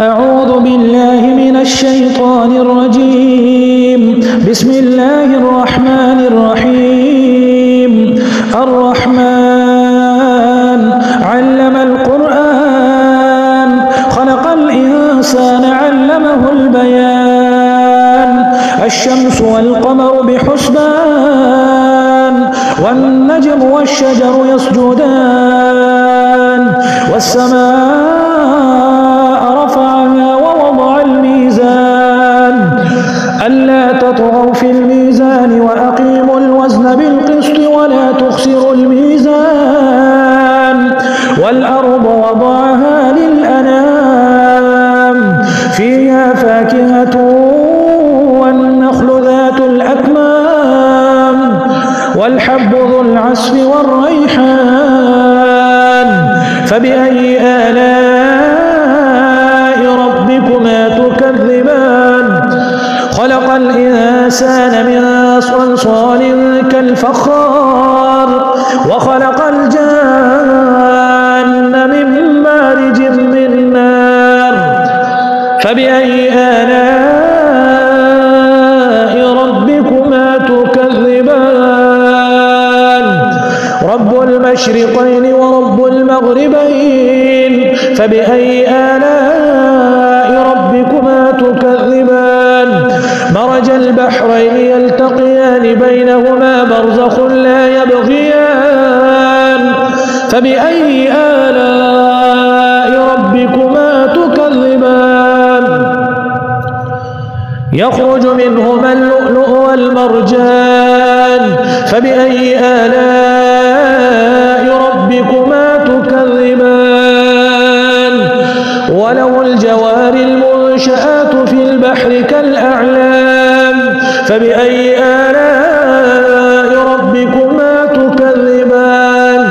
أعوذ بالله من الشيطان الرجيم. بسم الله الرحمن الرحيم. الرحمن علم القرآن خلق الإنسان علمه البيان. الشمس والقمر بحسبان والنجم والشجر يسجدان والسماء رفعها ووضع الميزان ألا تطغوا في الميزان وأقيموا الوزن بالقسط ولا تخسروا الميزان والأرض وضعها للأنام فيها فاكهة والنخل ذات الأكمام والحب ذو العصف والريحان فبأي آلاء ربكما تكذبان. خلق الإنسان من صلصال كالفخار وخلق الجان من مارج من نار فبأي آلاء ربكما تكذبان. رب المشرقين ورب المغربين فبأي آلاء ربكما تكذبان. مرج البحرين يلتقيان بينهما برزخ لا يبغيان فبأي آلاء ربكما تكذبان. يخرج منهما اللؤلؤ والمرجان فبأي آلاء ربكما تكذبان. وله الجوار المنشآت في البحر كالأعلام فبأي آلاء ربكما تكذبان.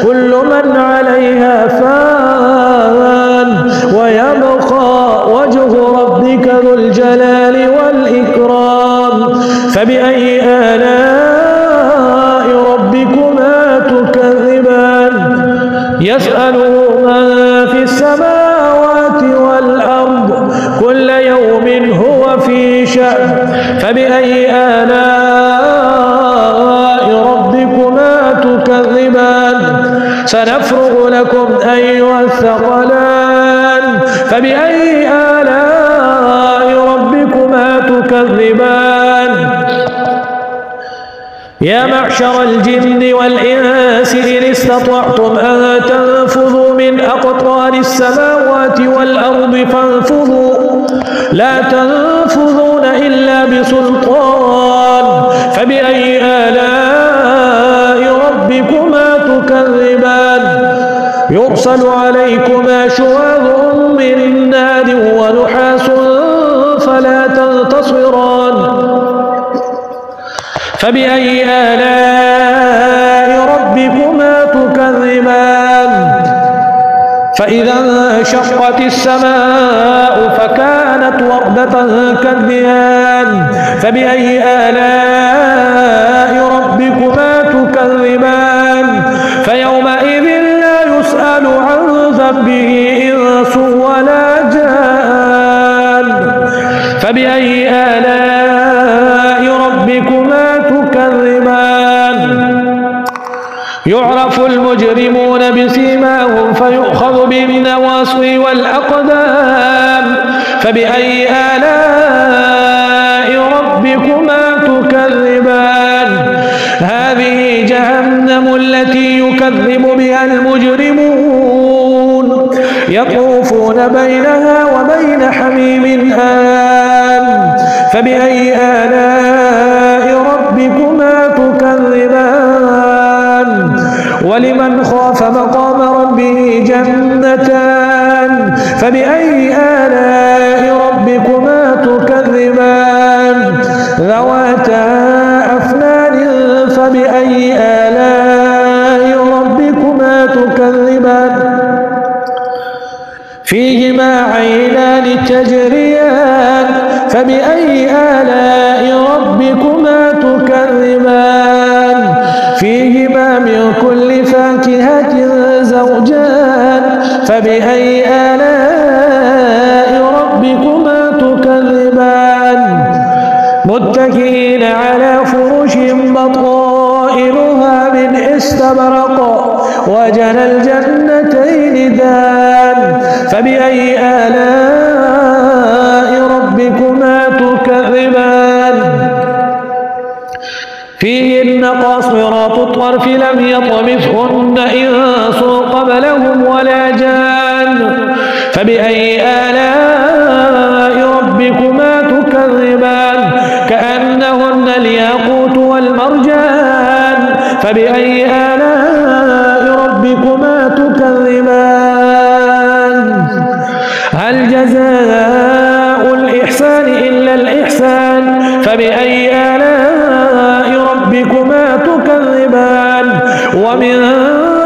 كل من عليها فان ويبقى وجه ربك ذو الجلال والإكرام فبأي آلاء ربكما تكذبان. يسأله من في السماوات والأرض كل يوم هو في شأن فبأي آلاء ربكما تكذبان. سنفرغ لكم أيها الثقلان فبأي آلاء ربكما تكذبان. يا معشر الجن والإنس إن استطعتم أن تنفذوا من أقطار السماوات والأرض فانفذوا لا تنفذون إلا بسلطان فبأي آلاء ربكما تكذبان. يرسل عليكما شواظ من نار ونحاس فلا تنتصران فبأي آلاء ربكما تكذبان. فإذا انشقت السماء فكانت وردة كالدهان فبأي آلاء ربكما تكذبان. فيومئذ لا يسأل عن ذنبه إنس ولا جان فبأي آلاء ربكما تكذبان. يعرف المجرمون بسيماهم فيؤخذ بالنواصي والأقدام فبأي آلاء ربكما تكذبان. هذه جهنم التي يكذب بها المجرمون يطوفون بينها وبين حميم آن فبأي آلاء ربكما تكذبان. ولمن خاف مقام ربه جنتان فبأي آلاء ربكما تكذبان. ذواتا أفنان فبأي آلاء ربكما تكذبان. فيهما عينان تجريان فبأي آلاء ربكما تكذبان. فيهما من كل فاكهة زوجان فبأي آلاء استبرق وجنى الجنتين دان فبأي آلاء ربكما تكذبان فيهن قاصرات الطرف لم يطمثهن إنس قبلهم ولا جان فبأي آلاء ربكما تكذبان كأنهن الياقوت والمرجان فبأي آلاء ربكما تكذبان هل جزاء الإحسان إلا الإحسان فبأي آلاء ربكما تكذبان ومن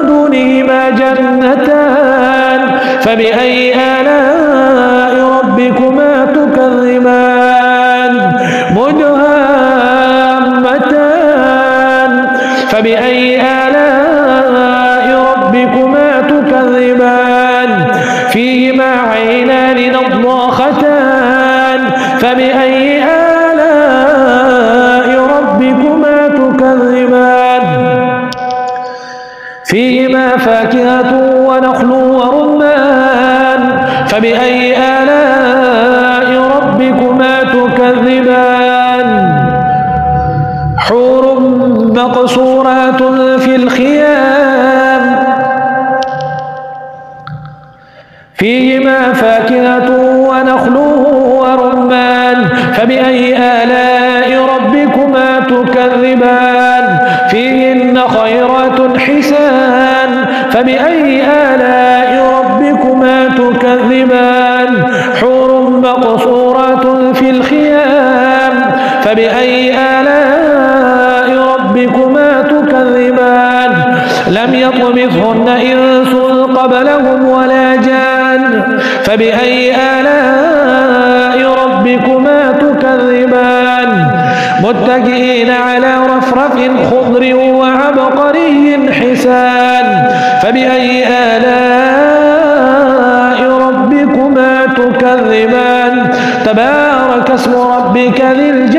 دونهما جنتان فبأي آلاء ربكما تكذبان مدهامتان فبأي آلاء ربكما تكذبان فيهما عينان نضاختان فبأي آلاء ربكما تكذبان فيهما فاكهة ونخل ورمان فبأي آلاء ربكما تكذبان حور مقصورات في الخيام فيهما فاكهة ونخل ورمان فبأي آلاء ربكما تكذبان فيهن خيرات حسان فبأي آلاء ربكما تكذبان حور مقصورات في الخيام فبأي آلاء ربكما تكذبان لم يطمثهن إنس قبلهم ولا جان فبأي آلاء ربكما تكذبان متكئين على رفرف خضر وعبقري حسان فبأي آلاء ربكما تكذبان تبارك اسم ربك ذي الجلال